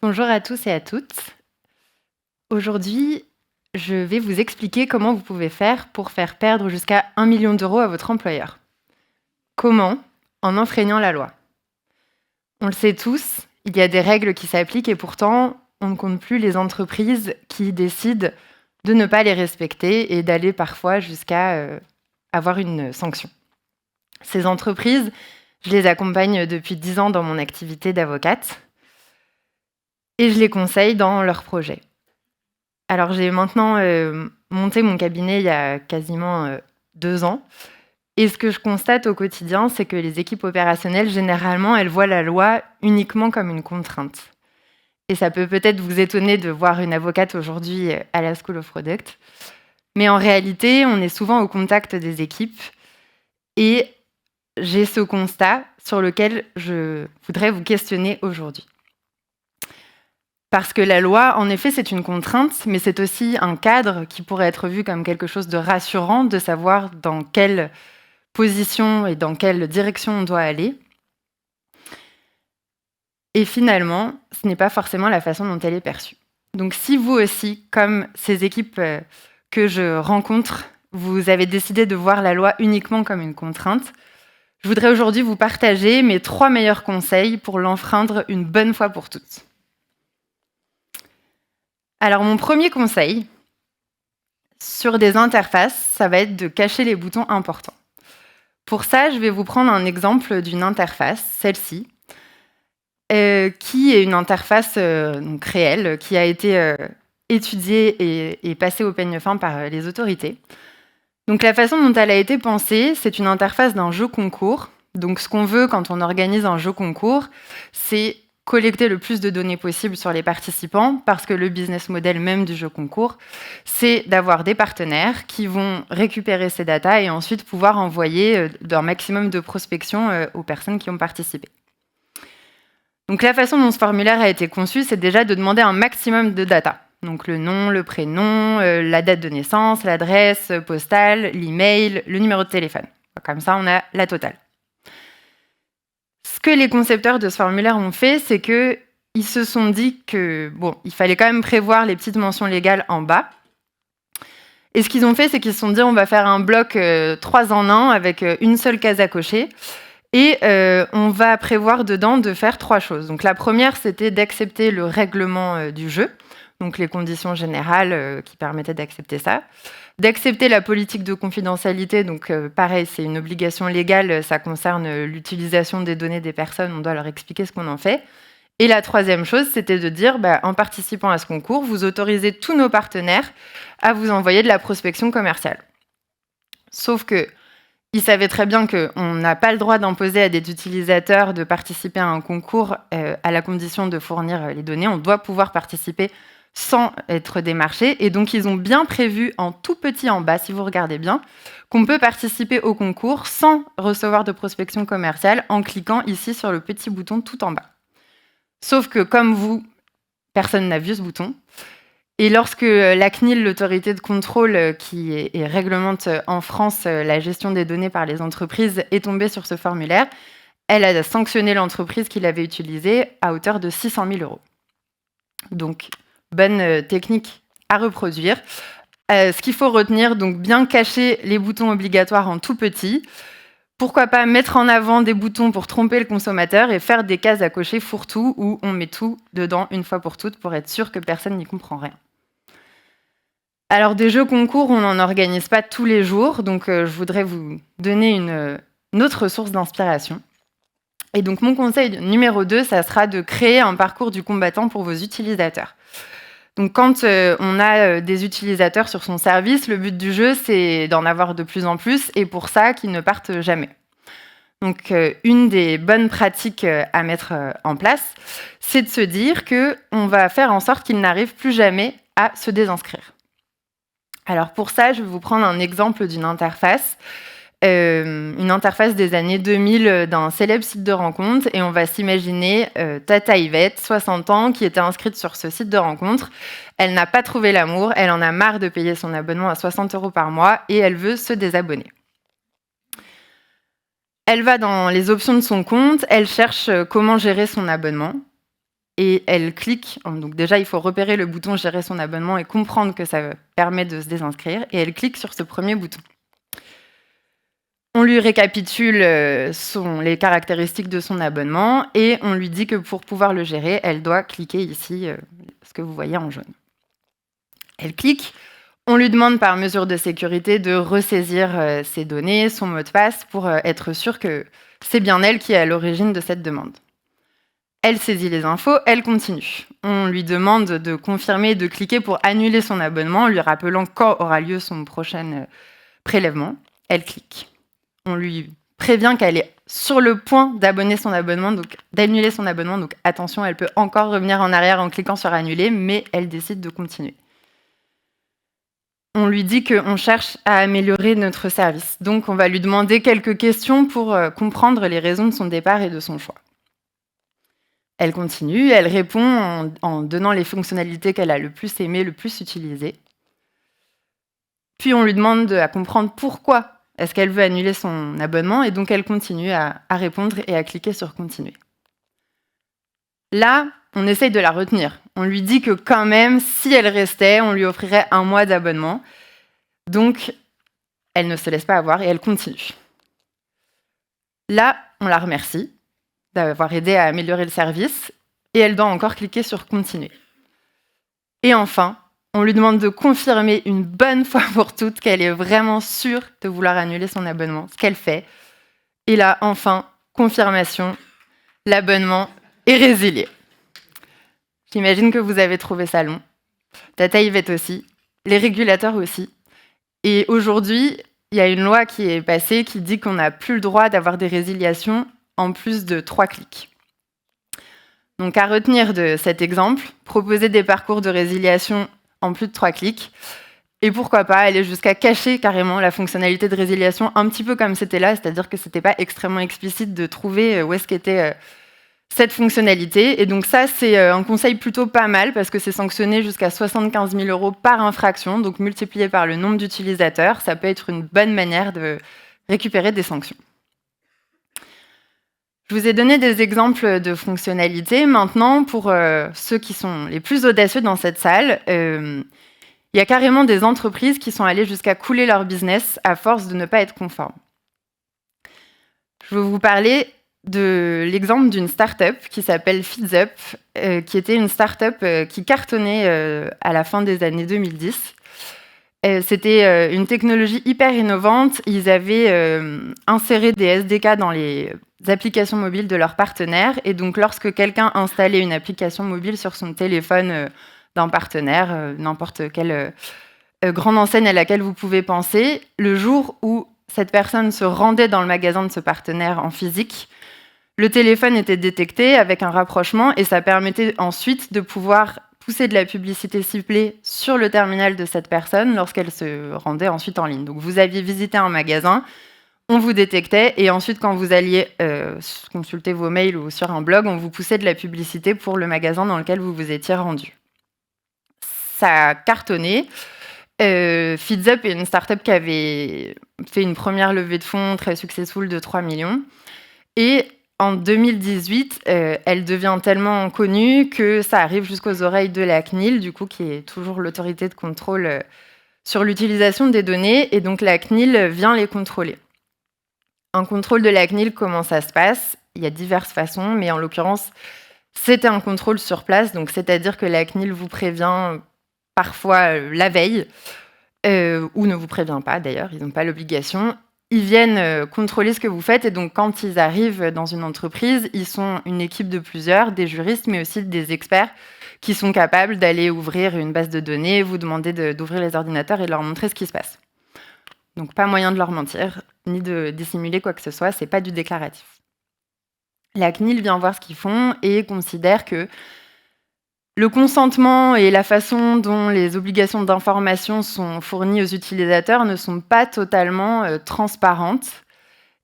Bonjour à tous et à toutes. Aujourd'hui, je vais vous expliquer comment vous pouvez faire pour faire perdre jusqu'à 1 million d'euros à votre employeur. Comment? En enfreignant la loi. On le sait tous, il y a des règles qui s'appliquent et pourtant, on ne compte plus les entreprises qui décident de ne pas les respecter et d'aller parfois jusqu'à avoir une sanction. Ces entreprises, je les accompagne depuis 10 ans dans mon activité d'avocate et je les conseille dans leurs projets. Alors j'ai maintenant monté mon cabinet il y a quasiment 2 ans et ce que je constate au quotidien, c'est que les équipes opérationnelles, généralement, elles voient la loi uniquement comme une contrainte. Et ça peut peut-être vous étonner de voir une avocate aujourd'hui à la School of Product, mais en réalité, on est souvent au contact des équipes et j'ai ce constat sur lequel je voudrais vous questionner aujourd'hui. Parce que la loi, en effet, c'est une contrainte, mais c'est aussi un cadre qui pourrait être vu comme quelque chose de rassurant, de savoir dans quelle position et dans quelle direction on doit aller. Et finalement, ce n'est pas forcément la façon dont elle est perçue. Donc si vous aussi, comme ces équipes que je rencontre, vous avez décidé de voir la loi uniquement comme une contrainte, je voudrais aujourd'hui vous partager mes 3 meilleurs conseils pour l'enfreindre une bonne fois pour toutes. Alors mon premier conseil, sur des interfaces, ça va être de cacher les boutons importants. Pour ça, je vais vous prendre un exemple d'une interface, celle-ci, qui est une interface donc réelle, qui a été étudiée et passée au peigne fin par les autorités. Donc la façon dont elle a été pensée, c'est une interface d'un jeu concours. Donc ce qu'on veut quand on organise un jeu concours, c'est collecter le plus de données possible sur les participants, parce que le business model même du jeu concours, c'est d'avoir des partenaires qui vont récupérer ces datas et ensuite pouvoir envoyer un maximum de prospection aux personnes qui ont participé. Donc la façon dont ce formulaire a été conçu, c'est déjà de demander un maximum de data. Donc le nom, le prénom, la date de naissance, l'adresse postale, l'email, le numéro de téléphone. Comme ça, on a la totale. Ce que les concepteurs de ce formulaire ont fait, c'est qu'ils se sont dit il fallait quand même prévoir les petites mentions légales en bas. Et ce qu'ils ont fait, c'est qu'ils se sont dit, on va faire un bloc 3 en 1 avec une seule case à cocher. Et on va prévoir dedans de faire 3 choses. Donc la première, c'était d'accepter le règlement du jeu, donc les conditions générales qui permettaient d'accepter ça. D'accepter la politique de confidentialité, donc pareil, c'est une obligation légale, ça concerne l'utilisation des données des personnes, on doit leur expliquer ce qu'on en fait. Et la troisième chose, c'était de dire, en participant à ce concours, vous autorisez tous nos partenaires à vous envoyer de la prospection commerciale. Sauf que ils savaient très bien qu'on n'a pas le droit d'imposer à des utilisateurs de participer à un concours à la condition de fournir les données. On doit pouvoir participer sans être démarché. Et donc, ils ont bien prévu en tout petit en bas, si vous regardez bien, qu'on peut participer au concours sans recevoir de prospection commerciale en cliquant ici sur le petit bouton tout en bas. Sauf que comme vous, personne n'a vu ce bouton. Et lorsque la CNIL, l'autorité de contrôle qui réglemente en France la gestion des données par les entreprises, est tombée sur ce formulaire, elle a sanctionné l'entreprise qui l'avait utilisé à hauteur de 600 000 €. Donc, bonne technique à reproduire. Ce qu'il faut retenir, donc bien cacher les boutons obligatoires en tout petit. Pourquoi pas mettre en avant des boutons pour tromper le consommateur et faire des cases à cocher fourre-tout où on met tout dedans une fois pour toutes pour être sûr que personne n'y comprend rien. Alors des jeux concours, on n'en organise pas tous les jours, donc je voudrais vous donner une autre source d'inspiration. Et donc mon conseil numéro 2, ça sera de créer un parcours du combattant pour vos utilisateurs. Donc quand on a des utilisateurs sur son service, le but du jeu, c'est d'en avoir de plus en plus, et pour ça, qu'ils ne partent jamais. Donc une des bonnes pratiques à mettre en place, c'est de se dire qu'on va faire en sorte qu'ils n'arrivent plus jamais à se désinscrire. Alors pour ça, je vais vous prendre un exemple d'une interface, une interface des années 2000 d'un célèbre site de rencontre, et on va s'imaginer Tata Yvette, 60 ans, qui était inscrite sur ce site de rencontre. Elle n'a pas trouvé l'amour, elle en a marre de payer son abonnement à 60 € par mois et elle veut se désabonner. Elle va dans les options de son compte, elle cherche comment gérer son abonnement. et elle clique. Donc déjà, il faut repérer le bouton « Gérer son abonnement » et comprendre que ça permet de se désinscrire. Et elle clique sur ce premier bouton. On lui récapitule les caractéristiques de son abonnement et on lui dit que pour pouvoir le gérer, elle doit cliquer ici, ce que vous voyez en jaune. Elle clique. On lui demande par mesure de sécurité de ressaisir ses données, son mot de passe, pour être sûr que c'est bien elle qui est à l'origine de cette demande. Elle saisit les infos, elle continue. On lui demande de confirmer, de cliquer pour annuler son abonnement, en lui rappelant quand aura lieu son prochain prélèvement. Elle clique. On lui prévient qu'elle est sur le point d'annuler son abonnement, donc attention, elle peut encore revenir en arrière en cliquant sur annuler, mais elle décide de continuer. On lui dit qu'on cherche à améliorer notre service, donc on va lui demander quelques questions pour comprendre les raisons de son départ et de son choix. Elle continue, elle répond en donnant les fonctionnalités qu'elle a le plus aimées, le plus utilisées. Puis on lui demande à comprendre pourquoi est-ce qu'elle veut annuler son abonnement, et donc elle continue à répondre et à cliquer sur « Continuer ». Là, on essaye de la retenir. On lui dit que quand même, si elle restait, on lui offrirait 1 mois d'abonnement. Donc, elle ne se laisse pas avoir et elle continue. Là, on la remercie d'avoir aidé à améliorer le service et elle doit encore cliquer sur « Continuer ». Et enfin, on lui demande de confirmer une bonne fois pour toutes qu'elle est vraiment sûre de vouloir annuler son abonnement, ce qu'elle fait. Et là, enfin, confirmation, l'abonnement est résilié. J'imagine que vous avez trouvé ça long. Data Yvette aussi, les régulateurs aussi. Et aujourd'hui, il y a une loi qui est passée qui dit qu'on n'a plus le droit d'avoir des résiliations en plus de 3 clics. Donc à retenir de cet exemple, proposer des parcours de résiliation en plus de 3 clics. Et pourquoi pas aller jusqu'à cacher carrément la fonctionnalité de résiliation, un petit peu comme c'était là, c'est-à-dire que c'était pas extrêmement explicite de trouver où est-ce qu'était cette fonctionnalité. Et donc ça, c'est un conseil plutôt pas mal, parce que c'est sanctionné jusqu'à 75 000 € par infraction, donc multiplié par le nombre d'utilisateurs, ça peut être une bonne manière de récupérer des sanctions. Je vous ai donné des exemples de fonctionnalités. Maintenant, pour ceux qui sont les plus audacieux dans cette salle, il y a carrément des entreprises qui sont allées jusqu'à couler leur business à force de ne pas être conformes. Je vais vous parler de l'exemple d'une start-up qui s'appelle FeedsUp, qui était une start-up qui cartonnait à la fin des années 2010. C'était une technologie hyper innovante. Ils avaient inséré des SDK dans les applications mobiles de leurs partenaires. Et donc, lorsque quelqu'un installait une application mobile sur son téléphone d'un partenaire, n'importe quelle grande enseigne à laquelle vous pouvez penser, le jour où cette personne se rendait dans le magasin de ce partenaire en physique, le téléphone était détecté avec un rapprochement et ça permettait ensuite de pouvoir pousser de la publicité ciblée sur le terminal de cette personne lorsqu'elle se rendait ensuite en ligne. Donc vous aviez visité un magasin, on vous détectait et ensuite quand vous alliez consulter vos mails ou sur un blog, on vous poussait de la publicité pour le magasin dans lequel vous vous étiez rendu. Ça a cartonné. FeedsUp est une start-up qui avait fait une première levée de fonds très successful de 3 millions. Et en 2018, elle devient tellement connue que ça arrive jusqu'aux oreilles de la CNIL, du coup, qui est toujours l'autorité de contrôle sur l'utilisation des données. Et donc, la CNIL vient les contrôler. Un contrôle de la CNIL, comment ça se passe? Il y a diverses façons, mais en l'occurrence, c'était un contrôle sur place. Donc, c'est-à-dire que la CNIL vous prévient parfois la veille, ou ne vous prévient pas d'ailleurs, ils n'ont pas l'obligation. Ils viennent contrôler ce que vous faites et donc quand ils arrivent dans une entreprise, ils sont une équipe de plusieurs, des juristes mais aussi des experts qui sont capables d'aller ouvrir une base de données, vous demander d'ouvrir les ordinateurs et de leur montrer ce qui se passe. Donc pas moyen de leur mentir, ni de dissimuler quoi que ce soit, c'est pas du déclaratif. La CNIL vient voir ce qu'ils font et considère que le consentement et la façon dont les obligations d'information sont fournies aux utilisateurs ne sont pas totalement transparentes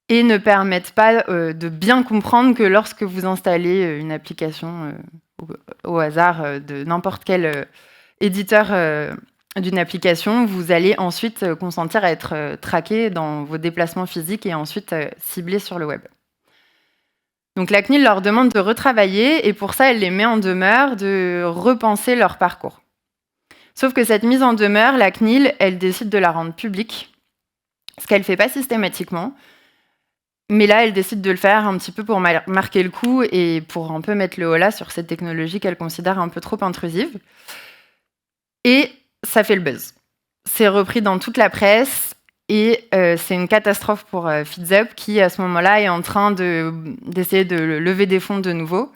et ne permettent pas de bien comprendre que lorsque vous installez une application au hasard de n'importe quel éditeur d'une application, vous allez ensuite consentir à être traqué dans vos déplacements physiques et ensuite ciblé sur le web. Donc la CNIL leur demande de retravailler et pour ça, elle les met en demeure de repenser leur parcours. Sauf que cette mise en demeure, la CNIL, elle décide de la rendre publique, ce qu'elle ne fait pas systématiquement. Mais là, elle décide de le faire un petit peu pour marquer le coup et pour un peu mettre le holà sur cette technologie qu'elle considère un peu trop intrusive. Et ça fait le buzz. C'est repris dans toute la presse et c'est une catastrophe pour FeedsUp qui, à ce moment-là, est en train d'essayer de lever des fonds de nouveau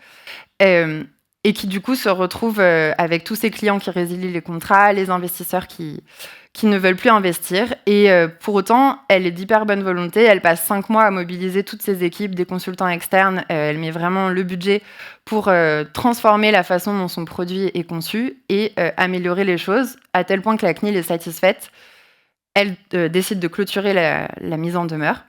et qui, du coup, se retrouve avec tous ses clients qui résilient les contrats, les investisseurs qui ne veulent plus investir. Et pour autant, elle est d'hyper bonne volonté. Elle passe 5 mois à mobiliser toutes ses équipes, des consultants externes. Elle met vraiment le budget pour transformer la façon dont son produit est conçu et améliorer les choses, à tel point que la CNIL est satisfaite. Elle décide de clôturer la mise en demeure.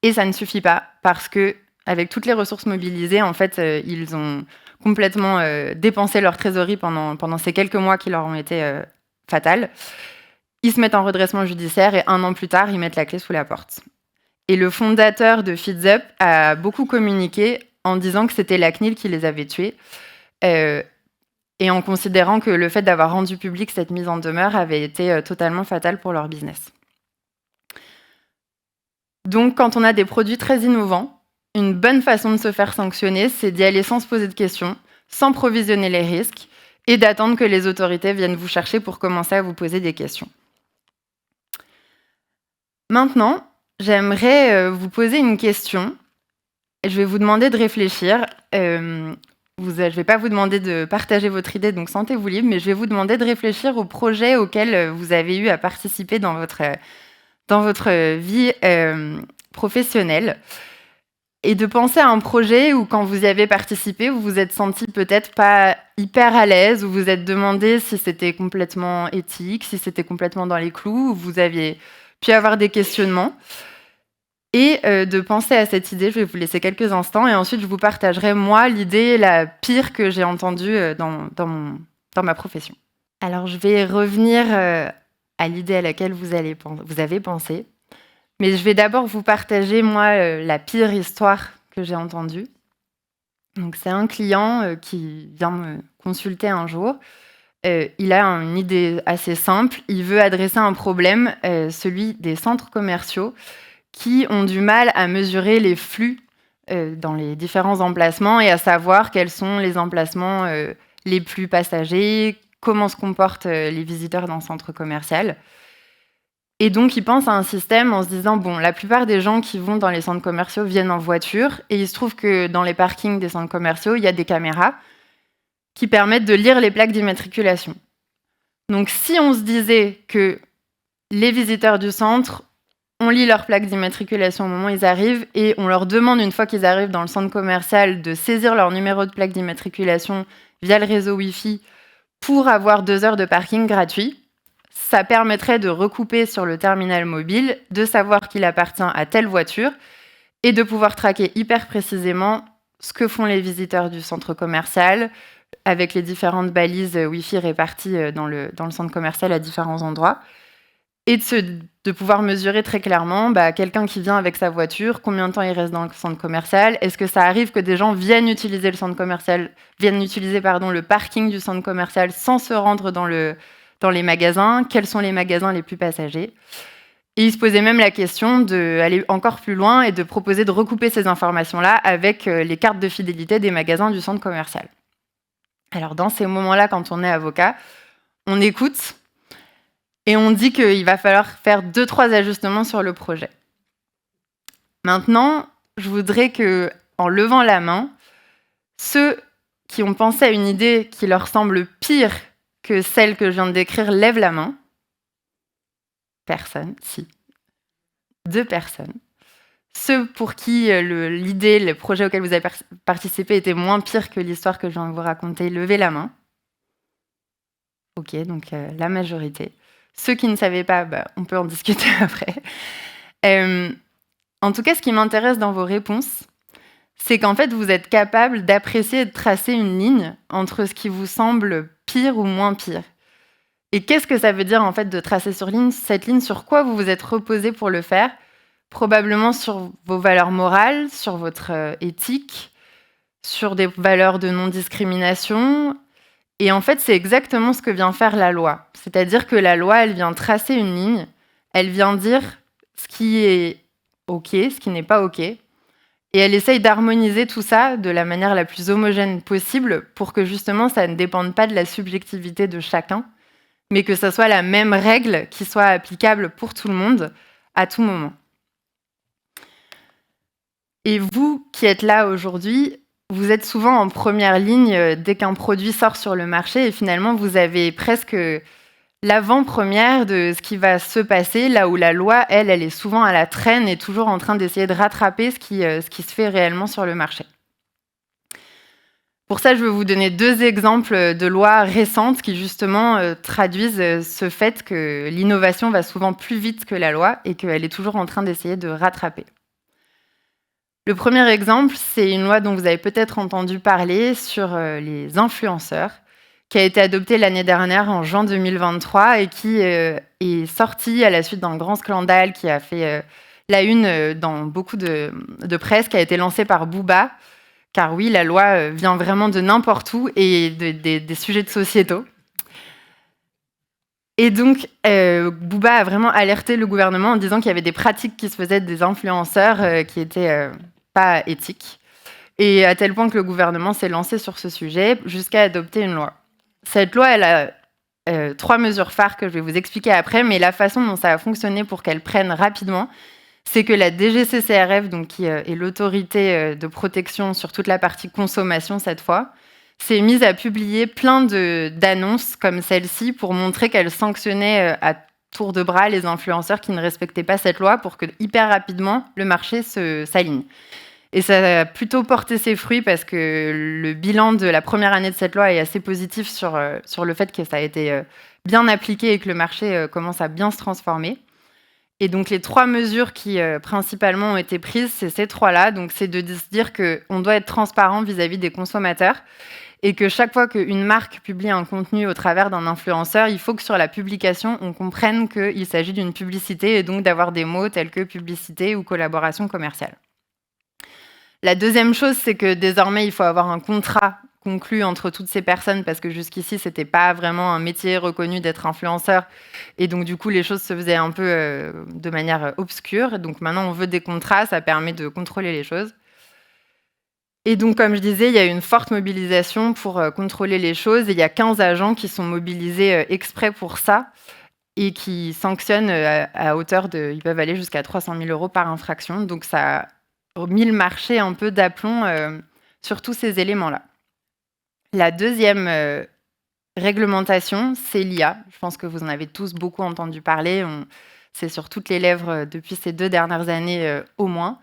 Et ça ne suffit pas, parce que avec toutes les ressources mobilisées, en fait, ils ont complètement dépensé leur trésorerie pendant ces quelques mois qui leur ont été fatales. Ils se mettent en redressement judiciaire et 1 an plus tard, ils mettent la clé sous la porte. Et le fondateur de FeedsUp a beaucoup communiqué en disant que c'était la CNIL qui les avait tués et en considérant que le fait d'avoir rendu public cette mise en demeure avait été totalement fatal pour leur business. Donc, quand on a des produits très innovants, une bonne façon de se faire sanctionner, c'est d'y aller sans se poser de questions, sans provisionner les risques, et d'attendre que les autorités viennent vous chercher pour commencer à vous poser des questions. Maintenant, j'aimerais vous poser une question. Je vais vous demander de réfléchir. Je ne vais pas vous demander de partager votre idée, donc sentez-vous libre, mais je vais vous demander de réfléchir aux projets auxquels vous avez eu à participer dans votre vie professionnelle. Et de penser à un projet où, quand vous y avez participé, vous vous êtes senti peut-être pas hyper à l'aise, où vous vous êtes demandé si c'était complètement éthique, si c'était complètement dans les clous, où vous aviez pu avoir des questionnements. Et de penser à cette idée, je vais vous laisser quelques instants, et ensuite je vous partagerai, moi, l'idée la pire que j'ai entendue dans ma profession. Alors, je vais revenir à l'idée à laquelle vous avez pensé. Mais je vais d'abord vous partager, moi, la pire histoire que j'ai entendue. Donc, c'est un client qui vient me consulter un jour. Il a une idée assez simple. Il veut adresser un problème, celui des centres commerciaux, qui ont du mal à mesurer les flux dans les différents emplacements et à savoir quels sont les emplacements les plus passagers, comment se comportent les visiteurs dans le centre commercial. Et donc, ils pensent à un système en se disant, bon, la plupart des gens qui vont dans les centres commerciaux viennent en voiture, et il se trouve que dans les parkings des centres commerciaux, il y a des caméras qui permettent de lire les plaques d'immatriculation. Donc, si on se disait que les visiteurs du centre, on lit leurs plaques d'immatriculation au moment où ils arrivent, et on leur demande, une fois qu'ils arrivent dans le centre commercial, de saisir leur numéro de plaque d'immatriculation via le réseau Wi-Fi pour avoir 2 heures de parking gratuit, ça permettrait de recouper sur le terminal mobile, de savoir qu'il appartient à telle voiture et de pouvoir traquer hyper précisément ce que font les visiteurs du centre commercial avec les différentes balises Wi-Fi réparties dans le centre commercial à différents endroits et de pouvoir mesurer très clairement quelqu'un qui vient avec sa voiture, combien de temps il reste dans le centre commercial, est-ce que ça arrive que des gens viennent utiliser le parking du centre commercial sans se rendre dans les magasins, quels sont les magasins les plus passagers. Et il se posait même la question d'aller encore plus loin et de proposer de recouper ces informations-là avec les cartes de fidélité des magasins du centre commercial. Alors dans ces moments-là, quand on est avocat, on écoute et on dit qu'il va falloir faire 2-3 ajustements sur le projet. Maintenant, je voudrais que, en levant la main, ceux qui ont pensé à une idée qui leur semble pire que celle que je viens de décrire lèvent la main. Personne, si. 2 personnes. Ceux pour qui l'idée, le projet auquel vous avez participé était moins pire que l'histoire que je viens de vous raconter, levez la main. Ok, donc la majorité. Ceux qui ne savaient pas, on peut en discuter après. En tout cas, ce qui m'intéresse dans vos réponses, c'est qu'en fait, vous êtes capable d'apprécier et de tracer une ligne entre ce qui vous semble pire ou moins pire. Et qu'est-ce que ça veut dire, en fait, de tracer cette ligne, sur quoi vous vous êtes reposé pour le faire? probablement sur vos valeurs morales, sur votre éthique, sur des valeurs de non-discrimination. Et en fait, c'est exactement ce que vient faire la loi. C'est-à-dire que la loi, elle vient tracer une ligne, elle vient dire ce qui est OK, ce qui n'est pas OK. Et elle essaye d'harmoniser tout ça de la manière la plus homogène possible pour que justement ça ne dépende pas de la subjectivité de chacun, mais que ça soit la même règle qui soit applicable pour tout le monde à tout moment. Et vous qui êtes là aujourd'hui, vous êtes souvent en première ligne dès qu'un produit sort sur le marché et finalement vous avez presque l'avant-première de ce qui va se passer, là où la loi, elle est souvent à la traîne et toujours en train d'essayer de rattraper ce qui se fait réellement sur le marché. Pour ça, je veux vous donner 2 exemples de lois récentes qui justement traduisent ce fait que l'innovation va souvent plus vite que la loi et qu'elle est toujours en train d'essayer de rattraper. Le premier exemple, c'est une loi dont vous avez peut-être entendu parler sur les influenceurs, qui a été adoptée l'année dernière en juin 2023 et qui est sortie à la suite d'un grand scandale qui a fait la une dans beaucoup de presse, qui a été lancée par Booba. Car oui, la loi vient vraiment de n'importe où et des sujets de sociétaux. Et donc, Booba a vraiment alerté le gouvernement en disant qu'il y avait des pratiques qui se faisaient des influenceurs qui étaient pas éthiques. Et à tel point que le gouvernement s'est lancé sur ce sujet jusqu'à adopter une loi. Cette loi, elle a 3 mesures phares que je vais vous expliquer après, mais la façon dont ça a fonctionné pour qu'elle prenne rapidement, c'est que la DGCCRF, donc, qui est l'autorité de protection sur toute la partie consommation cette fois, s'est mise à publier plein d'annonces comme celle-ci pour montrer qu'elle sanctionnait à tour de bras les influenceurs qui ne respectaient pas cette loi pour que hyper rapidement le marché s'aligne. Et ça a plutôt porté ses fruits parce que le bilan de la première année de cette loi est assez positif sur le fait que ça a été bien appliqué et que le marché commence à bien se transformer. Et donc les 3 mesures qui principalement ont été prises, c'est ces 3-là. Donc c'est de se dire qu'on doit être transparent vis-à-vis des consommateurs et que chaque fois qu'une marque publie un contenu au travers d'un influenceur, il faut que sur la publication, on comprenne qu'il s'agit d'une publicité et donc d'avoir des mots tels que publicité ou collaboration commerciale. La deuxième chose, c'est que désormais, il faut avoir un contrat conclu entre toutes ces personnes parce que jusqu'ici, c'était pas vraiment un métier reconnu d'être influenceur et donc du coup, les choses se faisaient un peu de manière obscure. Donc maintenant, on veut des contrats, ça permet de contrôler les choses. Et donc, comme je disais, il y a une forte mobilisation pour contrôler les choses et il y a 15 agents qui sont mobilisés exprès pour ça et qui sanctionnent à hauteur de... Ils peuvent aller jusqu'à 300 000 € par infraction. Donc ça a mis le marché un peu d'aplomb sur tous ces éléments-là. La deuxième réglementation, c'est l'IA. Je pense que vous en avez tous beaucoup entendu parler. C'est sur toutes les lèvres depuis ces 2 dernières années au moins.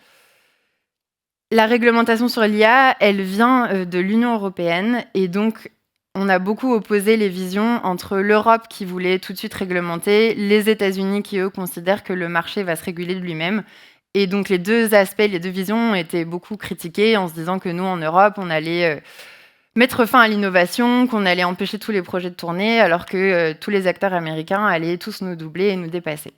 La réglementation sur l'IA, elle vient de l'Union européenne et donc on a beaucoup opposé les visions entre l'Europe qui voulait tout de suite réglementer, les États-Unis qui, eux, considèrent que le marché va se réguler de lui-même. Et donc les 2 aspects, les 2 visions ont été beaucoup critiquées en se disant que nous, en Europe, on allait mettre fin à l'innovation, qu'on allait empêcher tous les projets de tourner, alors que tous les acteurs américains allaient tous nous doubler et nous dépasser.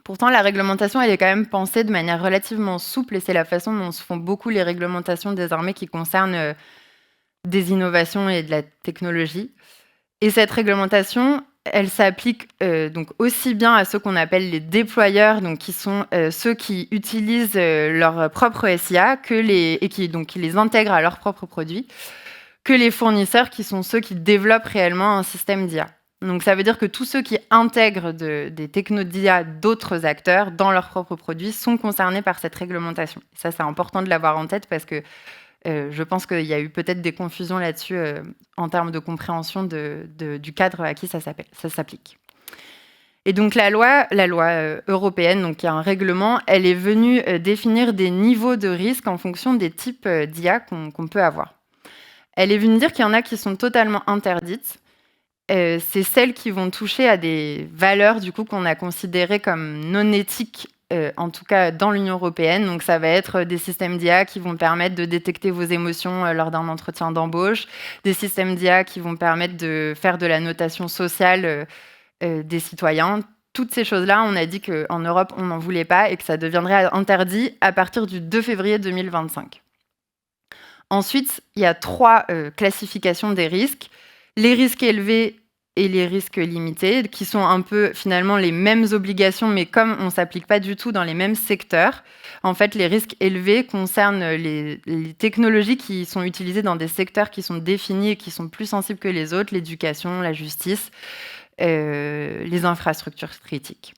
Pourtant, la réglementation, elle est quand même pensée de manière relativement souple et c'est la façon dont se font beaucoup les réglementations désormais qui concernent des innovations et de la technologie. Et cette réglementation, elle s'applique donc aussi bien à ceux qu'on appelle les déployeurs, donc qui sont ceux qui utilisent leur propre SIA et qui les intègrent à leurs propres produits, que les fournisseurs qui sont ceux qui développent réellement un système d'IA. Donc ça veut dire que tous ceux qui intègrent des technos d'IA d'autres acteurs dans leurs propres produits sont concernés par cette réglementation. Ça, c'est important de l'avoir en tête parce que je pense qu'il y a eu peut-être des confusions là-dessus en termes de compréhension du cadre à qui ça s'applique. Et donc la loi européenne, donc qui est un règlement, elle est venue définir des niveaux de risque en fonction des types d'IA qu'on peut avoir. Elle est venue dire qu'il y en a qui sont totalement interdites. C'est celles qui vont toucher à des valeurs du coup qu'on a considérées comme non éthiques, en tout cas dans l'Union européenne. Donc ça va être des systèmes d'IA qui vont permettre de détecter vos émotions lors d'un entretien d'embauche, des systèmes d'IA qui vont permettre de faire de la notation sociale des citoyens, toutes ces choses-là, on a dit qu'en Europe, on n'en voulait pas et que ça deviendrait interdit à partir du 2 février 2025. Ensuite, il y a 3 classifications des risques. Les risques élevés et les risques limités, qui sont un peu finalement les mêmes obligations, mais comme on ne s'applique pas du tout dans les mêmes secteurs, en fait, les risques élevés concernent les technologies qui sont utilisées dans des secteurs qui sont définis et qui sont plus sensibles que les autres, l'éducation, la justice, les infrastructures critiques.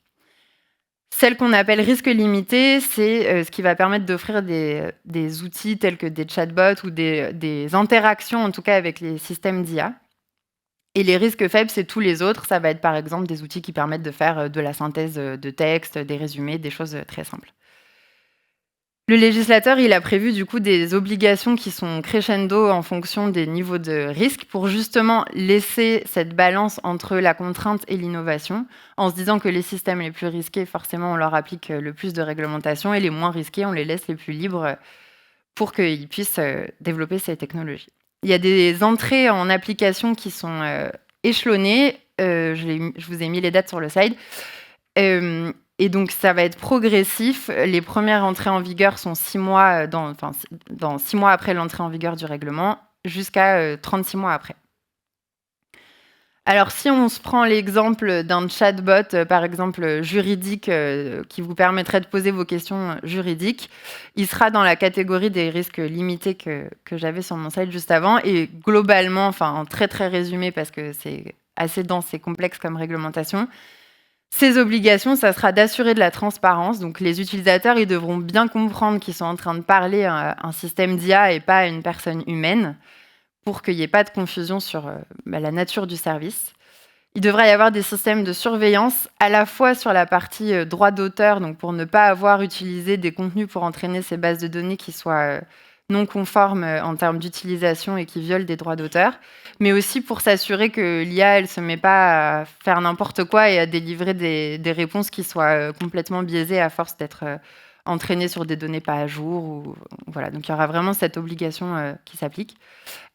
Celle qu'on appelle risque limité, c'est ce qui va permettre d'offrir des outils tels que des chatbots ou des interactions, en tout cas avec les systèmes d'IA. Et les risques faibles, c'est tous les autres. Ça va être par exemple des outils qui permettent de faire de la synthèse de texte, des résumés, des choses très simples. Le législateur, il a prévu du coup des obligations qui sont crescendo en fonction des niveaux de risque pour justement laisser cette balance entre la contrainte et l'innovation, en se disant que les systèmes les plus risqués, forcément, on leur applique le plus de réglementation et les moins risqués, on les laisse les plus libres pour qu'ils puissent développer ces technologies. Il y a des entrées en application qui sont échelonnées. Je vous ai mis les dates sur le slide. Et donc, ça va être progressif. Les premières entrées en vigueur sont 6 mois, dans 6 mois après l'entrée en vigueur du règlement, jusqu'à 36 mois après. Alors, si on se prend l'exemple d'un chatbot, par exemple juridique, qui vous permettrait de poser vos questions juridiques, il sera dans la catégorie des risques limités que j'avais sur mon slide juste avant. Et globalement, enfin, en très très résumé, parce que c'est assez dense et complexe comme réglementation, ces obligations, ça sera d'assurer de la transparence. Donc, les utilisateurs, ils devront bien comprendre qu'ils sont en train de parler à un système d'IA et pas à une personne humaine, pour qu'il n'y ait pas de confusion sur la nature du service. Il devrait y avoir des systèmes de surveillance, à la fois sur la partie droit d'auteur, donc pour ne pas avoir utilisé des contenus pour entraîner ces bases de données qui soient non conformes en termes d'utilisation et qui violent des droits d'auteur, mais aussi pour s'assurer que l'IA, elle ne se met pas à faire n'importe quoi et à délivrer des réponses qui soient complètement biaisées à force d'être entraînées sur des données pas à jour. Voilà. Donc, il y aura vraiment cette obligation qui s'applique.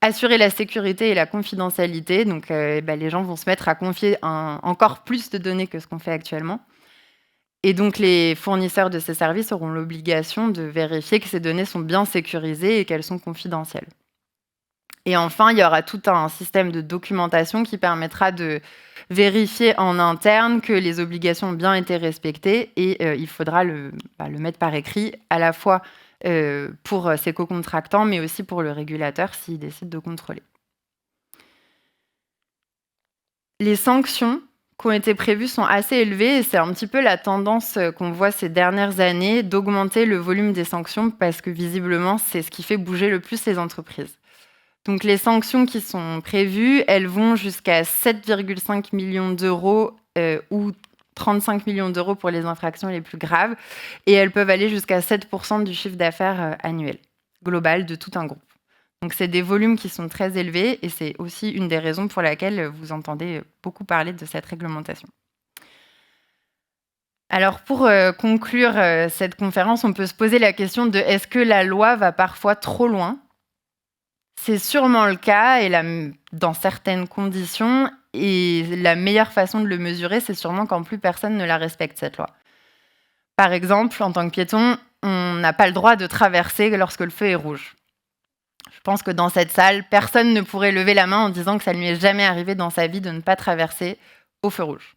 Assurer la sécurité et la confidentialité. Donc, les gens vont se mettre à confier encore plus de données que ce qu'on fait actuellement. Et donc, les fournisseurs de ces services auront l'obligation de vérifier que ces données sont bien sécurisées et qu'elles sont confidentielles. Et enfin, il y aura tout un système de documentation qui permettra de vérifier en interne que les obligations ont bien été respectées et il faudra le mettre par écrit à la fois pour ses co-contractants, mais aussi pour le régulateur s'il décide de contrôler. Les sanctions qui ont été prévues sont assez élevées et c'est un petit peu la tendance qu'on voit ces dernières années d'augmenter le volume des sanctions parce que visiblement, c'est ce qui fait bouger le plus les entreprises. Donc les sanctions qui sont prévues, elles vont jusqu'à 7,5 millions d'euros ou 35 millions d'euros pour les infractions les plus graves et elles peuvent aller jusqu'à 7% du chiffre d'affaires annuel global de tout un groupe. Donc c'est des volumes qui sont très élevés et c'est aussi une des raisons pour laquelle vous entendez beaucoup parler de cette réglementation. Alors pour conclure cette conférence, on peut se poser la question de est-ce que la loi va parfois trop loin ? C'est sûrement le cas et dans certaines conditions. Et la meilleure façon de le mesurer, c'est sûrement quand plus personne ne la respecte, cette loi. Par exemple, en tant que piéton, on n'a pas le droit de traverser lorsque le feu est rouge. Je pense que dans cette salle, personne ne pourrait lever la main en disant que ça ne lui est jamais arrivé dans sa vie de ne pas traverser au feu rouge.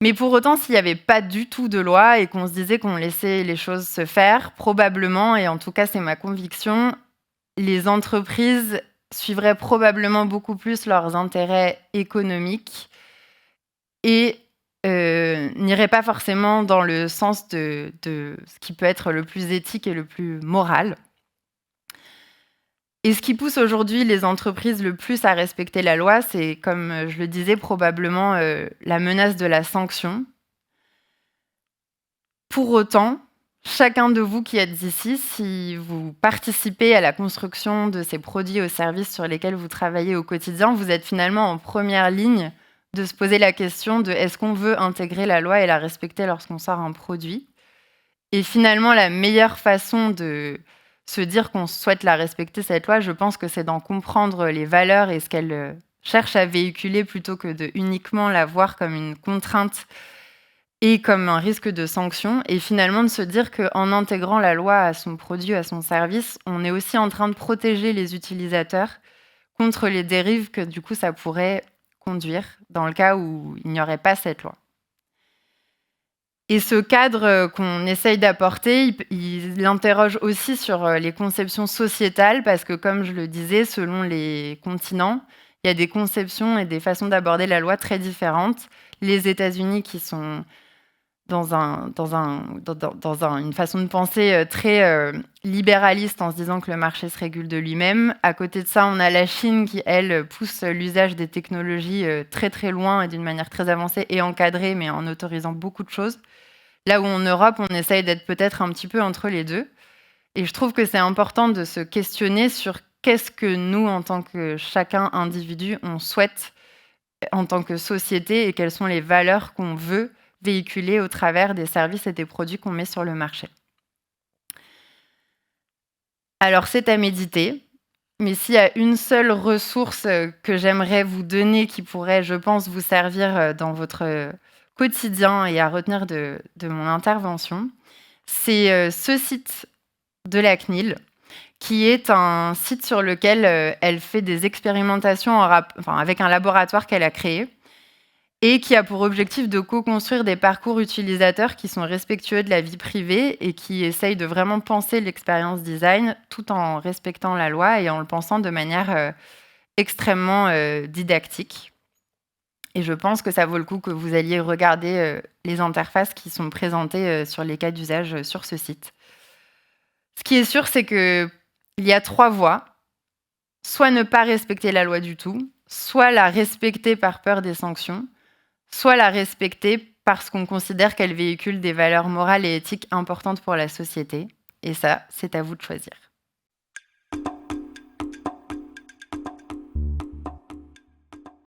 Mais pour autant, s'il n'y avait pas du tout de loi et qu'on se disait qu'on laissait les choses se faire, probablement, et en tout cas c'est ma conviction, les entreprises suivraient probablement beaucoup plus leurs intérêts économiques et n'iraient pas forcément dans le sens de ce qui peut être le plus éthique et le plus moral. Et ce qui pousse aujourd'hui les entreprises le plus à respecter la loi, c'est, comme je le disais, probablement la menace de la sanction. Pour autant, chacun de vous qui êtes ici, si vous participez à la construction de ces produits ou services sur lesquels vous travaillez au quotidien, vous êtes finalement en première ligne de se poser la question de est-ce qu'on veut intégrer la loi et la respecter lorsqu'on sort un produit. Et finalement, la meilleure façon de se dire qu'on souhaite la respecter, cette loi, je pense que c'est d'en comprendre les valeurs et ce qu'elle cherche à véhiculer plutôt que de uniquement la voir comme une contrainte et comme un risque de sanction, et finalement de se dire qu'en intégrant la loi à son produit, à son service, on est aussi en train de protéger les utilisateurs contre les dérives que du coup ça pourrait conduire dans le cas où il n'y aurait pas cette loi. Et ce cadre qu'on essaye d'apporter, il interroge aussi sur les conceptions sociétales, parce que comme je le disais, selon les continents, il y a des conceptions et des façons d'aborder la loi très différentes. Les États-Unis qui sont dans une façon de penser très libéraliste, en se disant que le marché se régule de lui-même. À côté de ça, on a la Chine qui, elle, pousse l'usage des technologies très très loin et d'une manière très avancée et encadrée, mais en autorisant beaucoup de choses. Là où en Europe, on essaye d'être peut-être un petit peu entre les deux. Et je trouve que c'est important de se questionner sur qu'est-ce que nous, en tant que chacun individu, on souhaite en tant que société et quelles sont les valeurs qu'on veut véhiculer au travers des services et des produits qu'on met sur le marché. Alors, c'est à méditer, mais s'il y a une seule ressource que j'aimerais vous donner qui pourrait, je pense, vous servir dans votre quotidien et à retenir de mon intervention, c'est ce site de la CNIL, qui est un site sur lequel elle fait des expérimentations avec un laboratoire qu'elle a créé et qui a pour objectif de co-construire des parcours utilisateurs qui sont respectueux de la vie privée et qui essayent de vraiment penser l'expérience design tout en respectant la loi et en le pensant de manière extrêmement didactique. Et je pense que ça vaut le coup que vous alliez regarder les interfaces qui sont présentées sur les cas d'usage sur ce site. Ce qui est sûr, c'est qu'il y a 3 voies. Soit ne pas respecter la loi du tout, soit la respecter par peur des sanctions, soit la respecter parce qu'on considère qu'elle véhicule des valeurs morales et éthiques importantes pour la société. Et ça, c'est à vous de choisir.